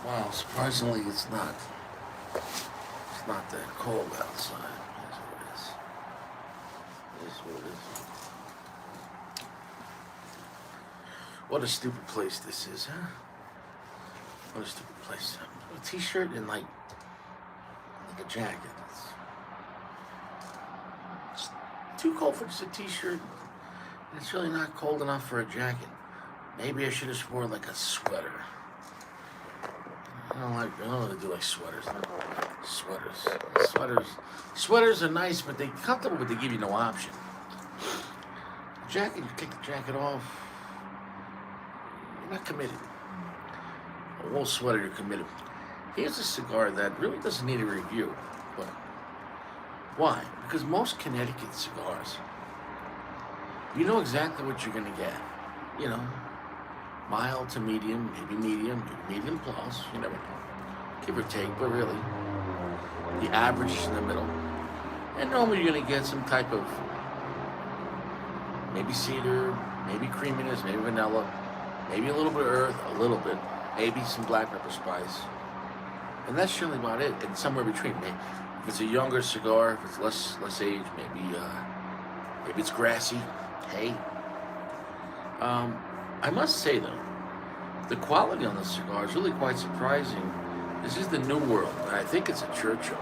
Wow, surprisingly, it's not. It's not that cold outside. That's what it is. It is what it is. What a stupid place this is, huh? What a stupid place. A t-shirt and like a jacket. It's too cold for just a t-shirt. And it's really not cold enough for a jacket. Maybe I should have worn like a sweater. I don't know to do like sweaters. Sweaters are nice, but they're comfortable, but they give you no option. Jacket, you take the jacket off, you're not committed. A wool sweater, you're committed. Here's a cigar that really doesn't need a review, but why? Because most Connecticut cigars, you know exactly what you're gonna get. You know, mild to medium, maybe medium plus, you never know. Give or take, but really, the average is in the middle. And normally you're gonna get some type of maybe cedar, maybe creaminess, maybe vanilla, maybe a little bit of earth, a little bit, maybe some black pepper spice. And that's generally about it, and somewhere between. Maybe if it's a younger cigar, if it's less age, maybe it's grassy, hay. I must say though, the quality on the cigar is really quite surprising. This is the New World, and I think it's a Churchill.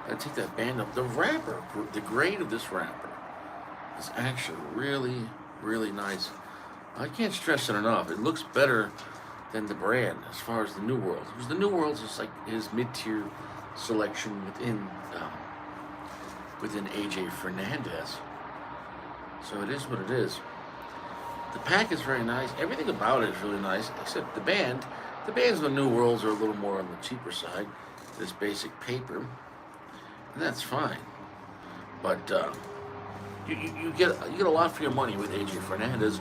I take that band up. The wrapper, the grade of this wrapper is actually really, really nice. I can't stress it enough. It looks better than the brand as far as the New World. Because the New World is like his mid-tier selection within AJ Fernandez. So it is what it is. The pack is very nice. Everything about it is really nice, except the band. The bands of the New Worlds are a little more on the cheaper side. This basic paper, and that's fine. But you get a lot for your money with AJ Fernandez.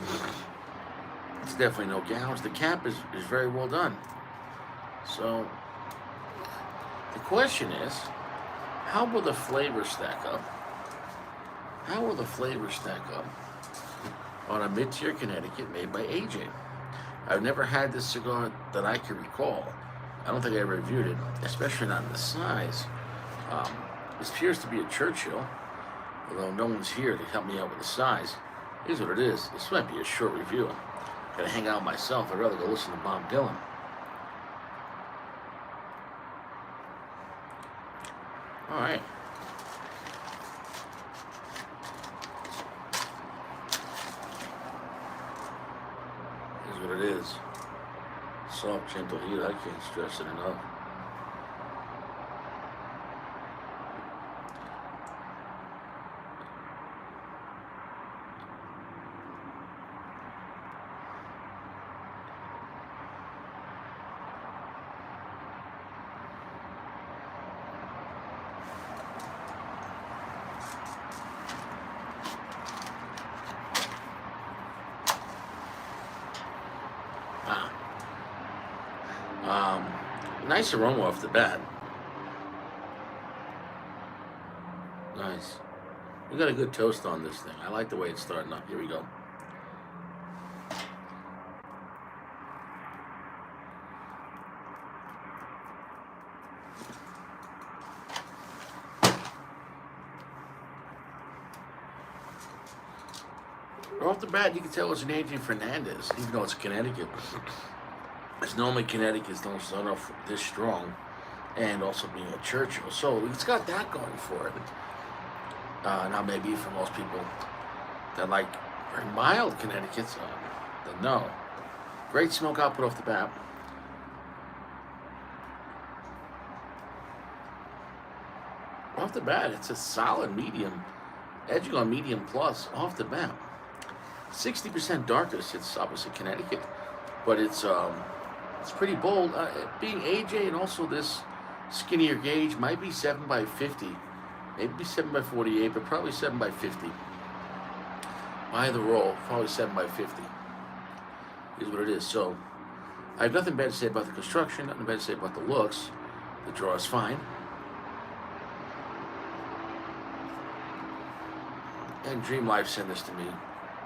It's definitely no gouge. The cap is very well done. So the question is, how will the flavor stack up? How will the flavor stack up on a mid-tier Connecticut made by AJ? I've never had this cigar that I can recall. I don't think I ever reviewed it, especially not in the size. This appears to be a Churchill, although no one's here to help me out with the size. Here's what it is. This might be a short review. I'm gonna hang out myself. I'd rather go listen to Bob Dylan. All right. Here's what it is. Soft, gentle heat. I can't stress it enough. Nice aroma off the bat. Nice. We got a good toast on this thing. I like the way it's starting up. Here we go. Off the bat, you can tell it's an AJ Fernandez, even though it's Connecticut. It's normally Connecticut's don't start off this strong, and also being a Churchill, so it's got that going for it. Now maybe for most people that like very mild Connecticut's, then no. Great smoke output off the bat. Off the bat, it's a solid medium, edging on medium plus off the bat. 60% darkest. It's opposite Connecticut, but it's pretty bold. Being AJ and also this skinnier gauge, might be 7x50, maybe 7x48, but probably 7x50. By the roll, probably 7x50 is what it is. So I have nothing bad to say about the construction, nothing bad to say about the looks. The draw is fine. And Dream Life sent this to me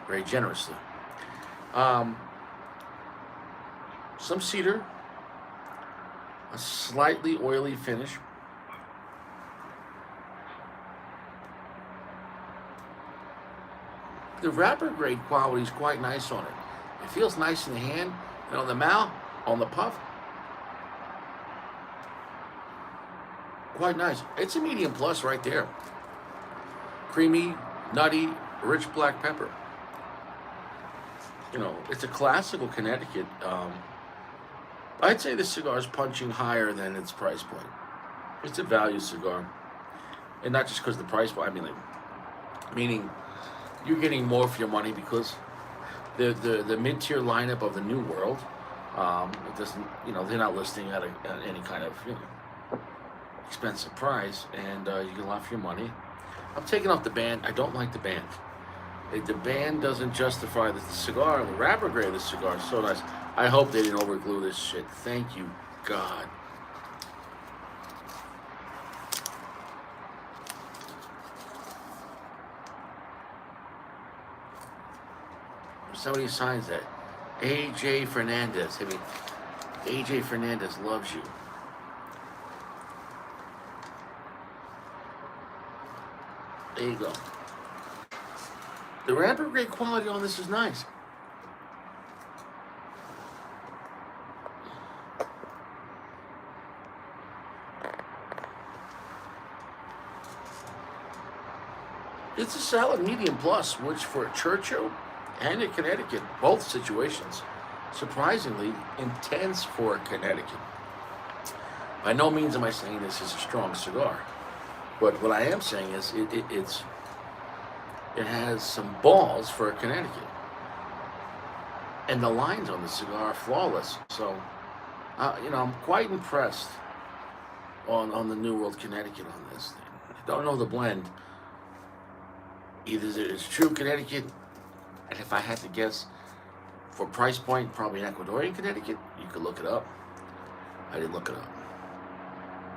very generously. Some cedar, a slightly oily finish. The wrapper grade quality is quite nice on it. It feels nice in the hand and on the mouth, on the puff. Quite nice. It's a medium plus right there. Creamy, nutty, rich black pepper. You know, it's a classical Connecticut. I'd say this cigar is punching higher than its price point. It's a value cigar, and not just because of the price point. I mean, like, meaning you're getting more for your money because the mid-tier lineup of the New World, it doesn't, you know, they're not listing at any kind of, you know, expensive price, and you get a lot for your money. I'm taking off the band. I don't like the band. The band doesn't justify the cigar. The wrapper grade of the cigar is so nice. I hope they didn't overglue this shit. Thank you, God. Somebody signs that. AJ Fernandez. I mean, AJ Fernandez loves you. There you go. The wrapper grade quality on this is nice. It's a solid medium plus, which for a Churchill and a Connecticut, both situations, surprisingly intense for a Connecticut. By no means am I saying this is a strong cigar, but what I am saying is it has some balls for a Connecticut, and the lines on the cigar are flawless. So, you know, I'm quite impressed on the New World Connecticut on this thing. I don't know the blend. Either it's true Connecticut, and if I had to guess for price point, probably an Ecuadorian Connecticut. You could look it up. I didn't look it up.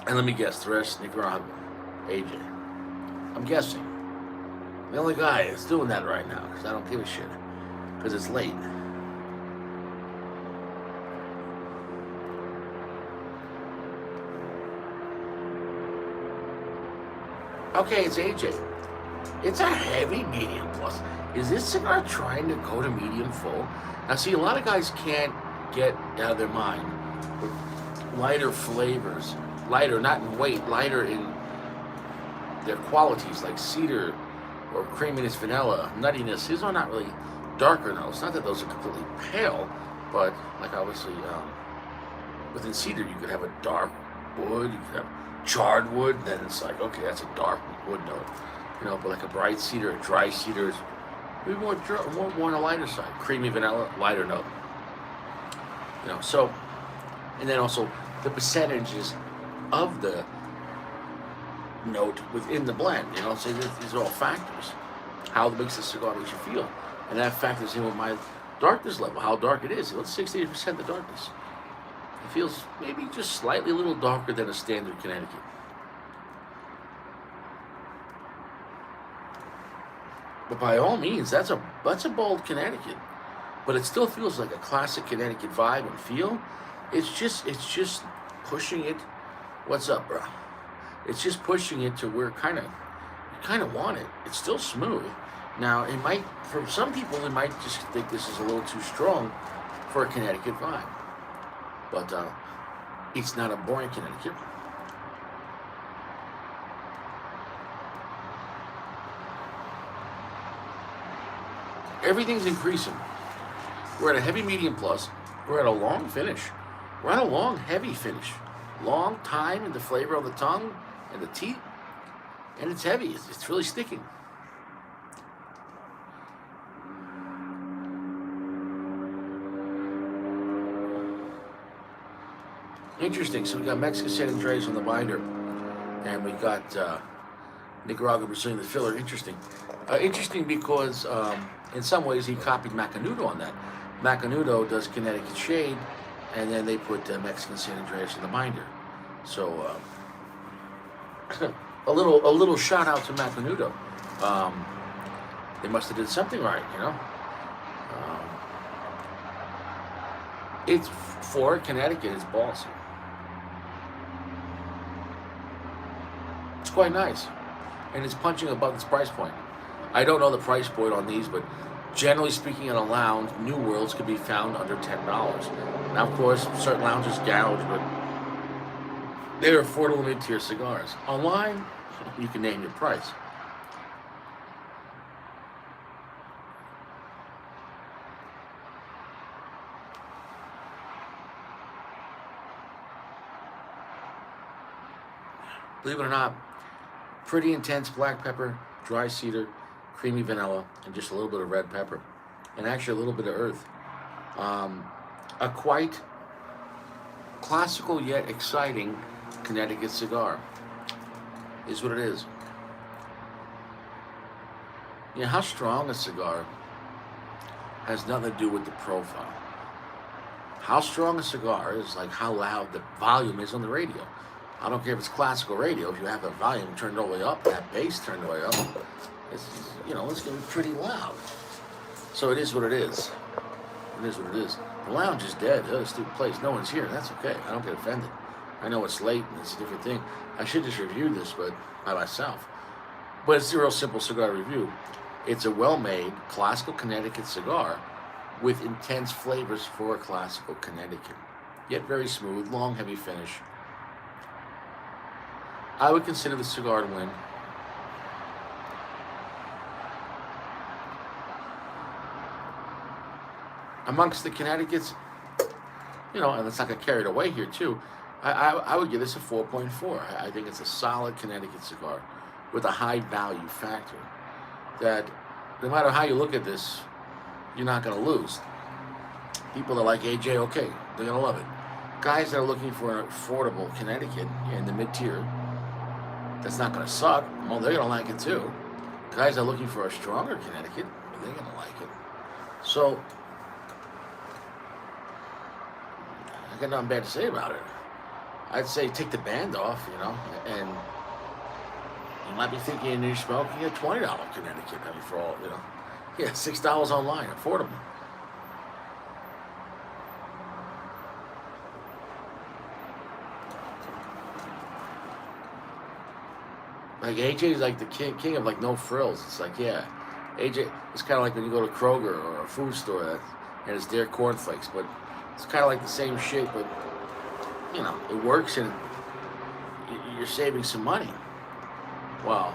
And let me guess, the rest, Nicaragua, AJ. I'm guessing. The only guy that's doing that right now, because I don't give a shit, because it's late. Okay, it's AJ. It's a heavy medium plus. Is this cigar trying to go to medium full? Now, see, a lot of guys can't get out of their mind with lighter flavors. Lighter, not in weight, lighter in their qualities, like cedar or creaminess, vanilla, nuttiness. These are not really darker notes. Not that those are completely pale, but like obviously within cedar you could have a dark wood, you could have charred wood, then it's like, okay, that's a dark wood note. You know, but like a bright cedar, a dry cedar is maybe more on the lighter side. Creamy vanilla, lighter note. You know, so, and then also the percentages of the note within the blend. You know, so these are all factors. How it makes the cigar makes you feel, and that factors in with my darkness level, how dark it is. It's 68% the darkness. It feels maybe just slightly a little darker than a standard Connecticut. But by all means, that's a bold Connecticut. But it still feels like a classic Connecticut vibe and feel. It's just pushing it. What's up, bro? It's just pushing it to where you kind of want it. It's still smooth. Now, it might, for some people, they might just think this is a little too strong for a Connecticut vibe. But it's not a boring Connecticut. Everything's increasing. We're at a heavy medium plus. We're at a long finish. We're at a long, heavy finish. Long time in the flavor of the tongue and the teeth. And it's heavy. It's really sticking. Interesting. So we got Mexican San Andres on the binder. And we got Nicaragua Brazilian the filler. Interesting. Interesting because in some ways he copied Macanudo on that. Macanudo does Connecticut shade, and then they put Mexican San Andreas in the binder. So a little shout out to Macanudo. They must have did something right, you know. It's for Connecticut. It's ballsy. quite nice, and it's punching above its price point. I don't know the price point on these, but generally speaking, in a lounge, New Worlds could be found under $10. Now, of course, certain lounges gouge, but they're affordable mid-tier cigars. Online, you can name your price. Believe it or not, pretty intense black pepper, dry cedar, creamy vanilla, and just a little bit of red pepper, and actually a little bit of earth. A quite classical yet exciting Connecticut cigar is what it is. You know, how strong a cigar has nothing to do with the profile. How strong a cigar is like how loud the volume is on the radio. I don't care if it's classical radio. If you have the volume turned all the way up, that bass turned all the way up, it's going to be pretty loud. So it is what it is. It is what it is. The lounge is dead. It's a stupid place. No one's here. That's okay. I don't get offended. I know it's late and it's a different thing. I should just review this, but by myself. But it's a real simple cigar review. It's a well-made classical Connecticut cigar with intense flavors for a classical Connecticut. Yet very smooth, long, heavy finish. I would consider the cigar to win. Amongst the Connecticut's, and let's not get carried away here too, I would give this a 4.4. I think it's a solid Connecticut cigar with a high value factor that no matter how you look at this, you're not going to lose. People that like AJ, okay, they're going to love it. Guys that are looking for an affordable Connecticut in the mid-tier, that's not going to suck, well, they're going to like it too. Guys that are looking for a stronger Connecticut, they're going to like it. So, I got nothing bad to say about it. I'd say take the band off, and you might be thinking you're smoking a $20 Connecticut. I mean, for all, yeah, $6 online, affordable. Like AJ's like the king of like no frills. It's like, yeah, AJ. It's kind of like when you go to Kroger or a food store and it's their cornflakes, but it's kind of like the same shit, but it works and you're saving some money. Well,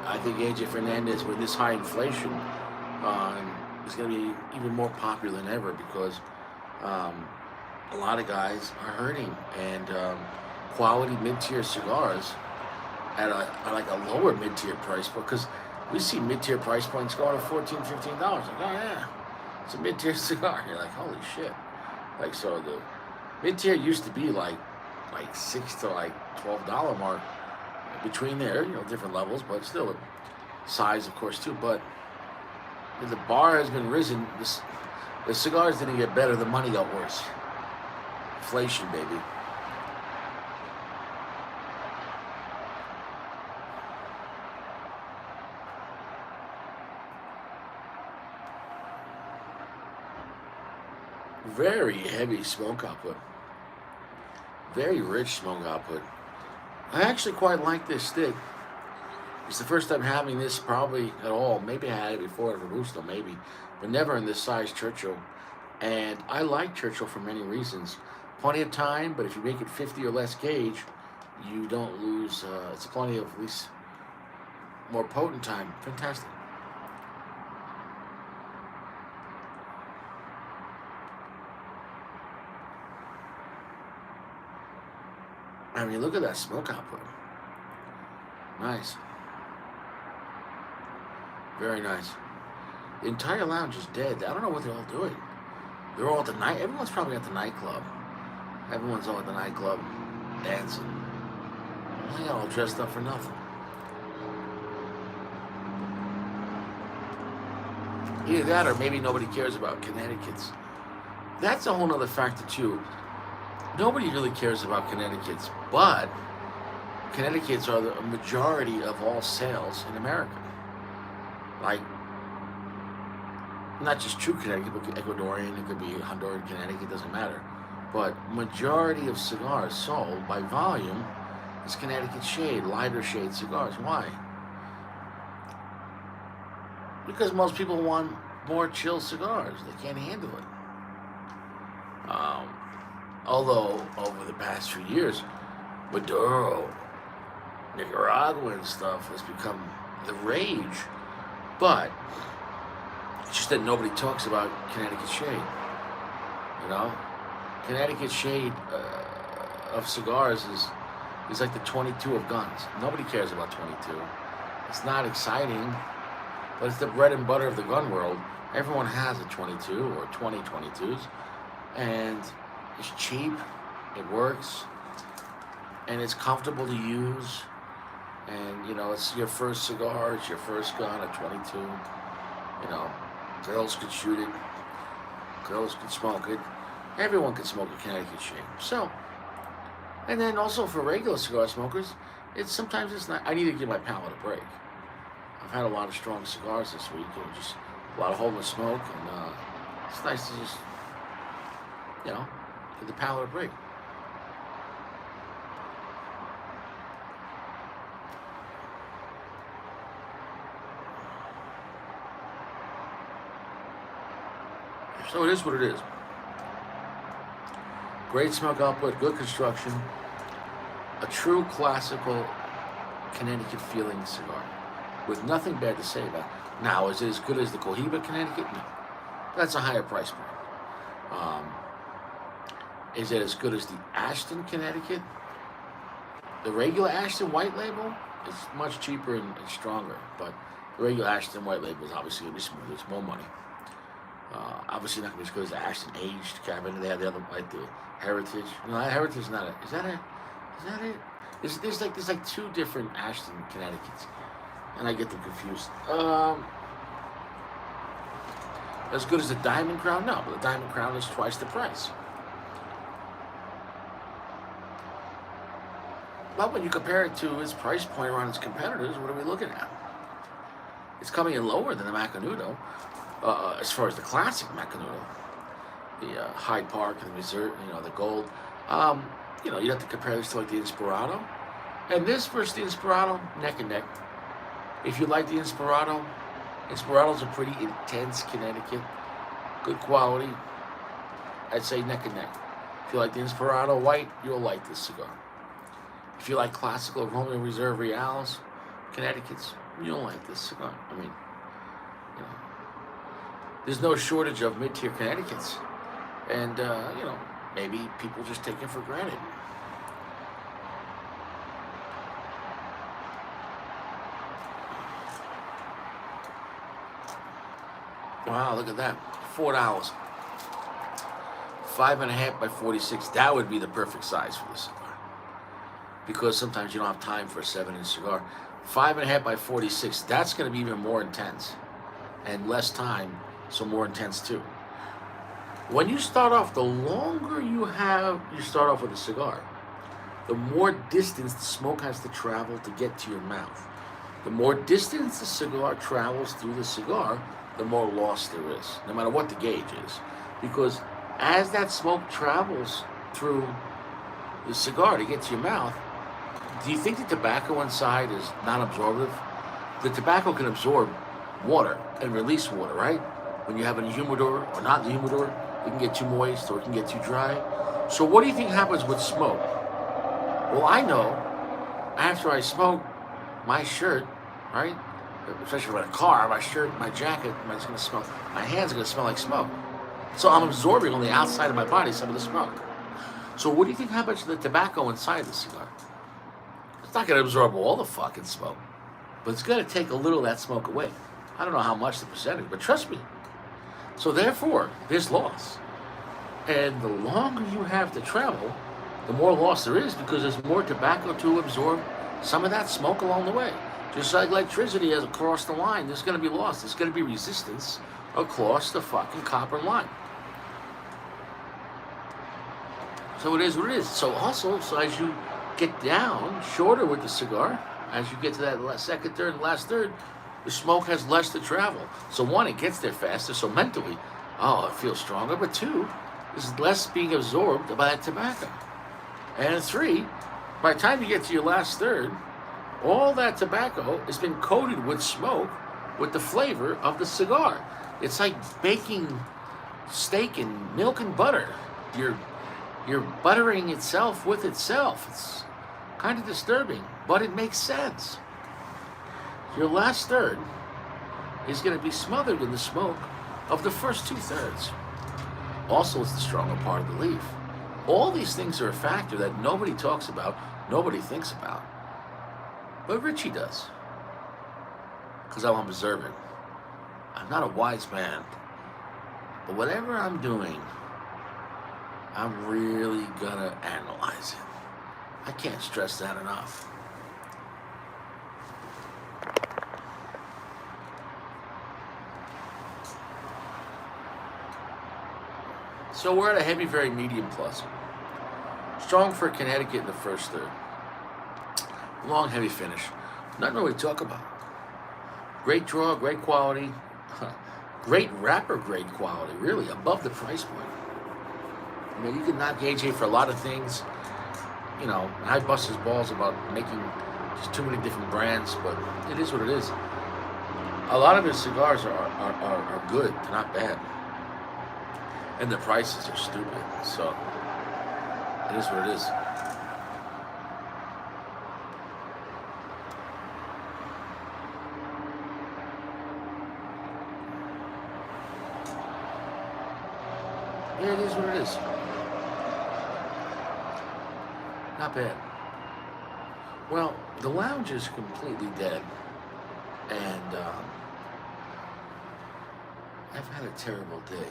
I think AJ Fernandez with this high inflation is going to be even more popular than ever because a lot of guys are hurting, and quality mid-tier cigars at a lower mid-tier price point, because we see mid-tier price points going to $14, $15. Like, oh yeah, it's a mid-tier cigar. You're like, holy shit. Like, so the mid-tier used to be like $6 to $12 mark between there, different levels, but still size, of course, too. But the bar has been risen. The cigars didn't get better, the money got worse. Inflation, baby. Very heavy smoke output. Very rich smoke output. I actually quite like this stick. It's the first time having this probably at all. Maybe I had it before at Robusto, maybe, but never in this size Churchill. And I like Churchill for many reasons. Plenty of time, but if you make it 50 or less gauge, you don't lose. It's plenty of at least more potent time. Fantastic. I mean, look at that smoke output. Nice. Very nice. The entire lounge is dead. I don't know what they're all doing. They're all at the night. Everyone's probably at the nightclub. Everyone's all at the nightclub dancing. They got all dressed up for nothing. Either that or maybe nobody cares about Connecticut's. That's a whole other factor too. Nobody really cares about Connecticut's, but Connecticut's are the majority of all sales in America. Like, not just true Connecticut, but Ecuadorian, it could be Honduran Connecticut, doesn't matter. But majority of cigars sold by volume is Connecticut shade, lighter shade cigars. Why? Because most people want more chill cigars. They can't handle it. Although, over the past few years, Maduro, Nicaraguan stuff has become the rage. But it's just that nobody talks about Connecticut shade. You know? Connecticut shade of cigars is like the 22 of guns. Nobody cares about 22. It's not exciting, but it's the bread and butter of the gun world. Everyone has a 22 or 20 22s, and it's cheap, it works, and it's comfortable to use, and you know, it's your first cigar, it's your first gun, a 22. You know, girls could shoot it, girls could smoke it, everyone could smoke a Connecticut shade. So, and then also for regular cigar smokers, sometimes it's not. I need to give my palate a break. I've had a lot of strong cigars this week, and just a lot of homeless smoke, and it's nice to just, you know, give the palate a break. So it is what it is. Great smoke output, good construction, a true classical Connecticut feeling cigar, with nothing bad to say about it. Now, is it as good as the Cohiba Connecticut? No. That's a higher price point. Is it as good as the Ashton Connecticut? The regular Ashton white label is much cheaper and stronger, but the regular Ashton white label is obviously going to be smoother. It's more money. Obviously not going to be as good as the Ashton aged cabinet. They have the other, like the Heritage. No, that Heritage is not a. Is that it? There's like two different Ashton Connecticut's, and I get them confused. As good as the Diamond Crown? No, but the Diamond Crown is twice the price. But when you compare it to its price point around its competitors, what are we looking at? It's coming in lower than the Macanudo, as far as the classic Macanudo, the Hyde Park and the Reserve, you know, the Gold. You know, you have to compare this to like the Inspirado, and this versus the Inspirado, neck and neck. If you like the Inspirado, Inspirado's a pretty intense Connecticut, good quality. I'd say neck and neck. If you like the Inspirado white, you'll like this cigar. If you like classical Romeo Reserve Reals, Connecticut's, you'll like this cigar. I mean, you know, there's no shortage of mid-tier Connecticut's, and you know, maybe people just take it for granted. Wow, look at that. $4. 5.5 by 46. That would be the perfect size for this cigar. Because sometimes you don't have time for a 7-inch cigar. 5.5 by 46. That's going to be even more intense. And less time, so more intense too. When you start off, the longer you start off with a cigar, the more distance the smoke has to travel to get to your mouth. The more distance the cigar travels through the cigar, the more loss there is, no matter what the gauge is. Because as that smoke travels through the cigar to get to your mouth, do you think the tobacco inside is non-absorptive? The tobacco can absorb water and release water, right? When you have it in a humidor or not in the humidor, it can get too moist or it can get too dry. So what do you think happens with smoke? Well, I know after I smoke, my shirt, right? Especially in a car, my shirt, my jacket, it's going to smell. My hands are going to smell like smoke. So I'm absorbing on the outside of my body some of the smoke. So what do you think happens to the tobacco inside the cigar? It's not going to absorb all the fucking smoke, but it's going to take a little of that smoke away. I don't know how much the percentage, but trust me. So therefore, there's loss. And the longer you have to travel, the more loss there is because there's more tobacco to absorb some of that smoke along the way. Just like electricity has across the line, there's going to be loss. There's going to be resistance across the fucking copper line. So it is what it is. So also, as you get down shorter with the cigar, as you get to that second third, last third, the smoke has less to travel. So one, it gets there faster, so mentally, oh, it feels stronger. But two, there's less being absorbed by that tobacco. And three, By the time you get to your last third, all that tobacco has been coated with smoke with the flavor of the cigar. It's like baking steak in milk and butter. You're buttering itself with itself. It's kind of disturbing, but it makes sense. Your last third is going to be smothered in the smoke of the first 2/3. Also, it's the stronger part of the leaf. All these things are a factor that nobody talks about, nobody thinks about. But Richie does. Because I'm observant. I'm not a wise man. But whatever I'm doing, I'm really gonna analyze it. I can't stress that enough. So we're at a heavy, very medium plus. Strong for Connecticut in the first third. Long, heavy finish. Nothing really to talk about. Great draw, great quality. Great wrapper grade quality, really, above the price point. I mean, you can knock AJ for a lot of things. You know, I bust his balls about making just too many different brands, but it is what it is. A lot of his cigars are good, they're not bad. And the prices are stupid, so it is what it is. Yeah, it is what it is. Not bad. Well, the lounge is completely dead, and I've had a terrible day.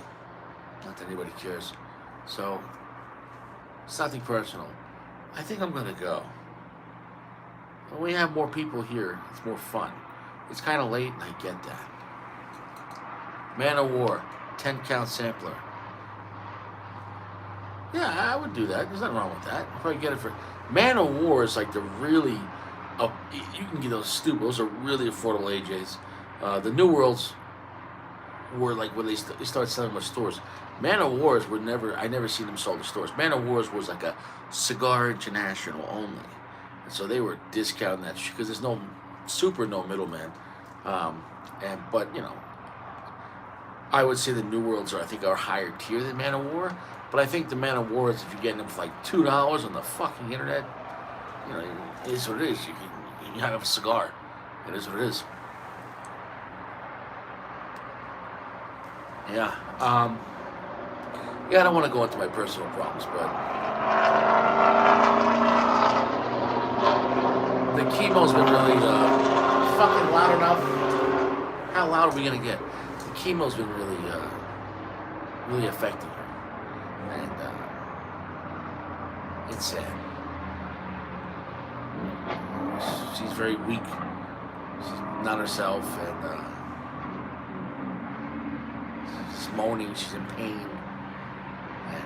Not that anybody cares. So, it's nothing personal. I think I'm going to go. When we have more people here, it's more fun. It's kind of late, and I get that. Man of War, 10-count sampler. Yeah, I would do that. There's nothing wrong with that. I'll probably get it for... Man of War is like the really... you can get those stupid. Those are really affordable AJs. The New Worlds were like when they started selling them at stores. Man of Wars were never... I never seen them sold at stores. Man of Wars was like a Cigar International only. And so they were discounting that shit because there's no middleman. But, you know, I would say the New Worlds are higher tier than Man of War. But I think the Man of War is, if you're getting them for like $2 on the fucking internet, you know, it is what it is. You have a cigar. It is what it is. Yeah. Yeah, I don't want to go into my personal problems, but the chemo's been really fucking loud enough. How loud are we gonna get? The chemo's been really, really affecting her. And it's sad. She's very weak. She's not herself, and she's moaning. She's in pain, and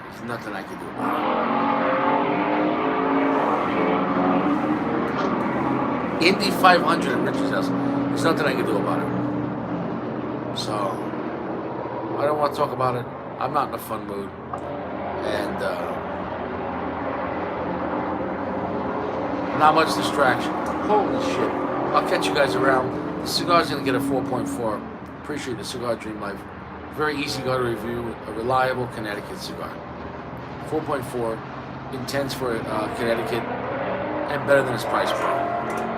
there's nothing I can do about it. Indy 500 at Richard's house. There's nothing I can do about it. So I don't want to talk about it. I'm not in a fun mood, and not much distraction. Holy shit. I'll catch you guys around. The cigar's going to get a 4.4. Appreciate the Cigar Dream Life. Very easy go to review. A reliable Connecticut cigar. 4.4. Intense for Connecticut. And better than its price point.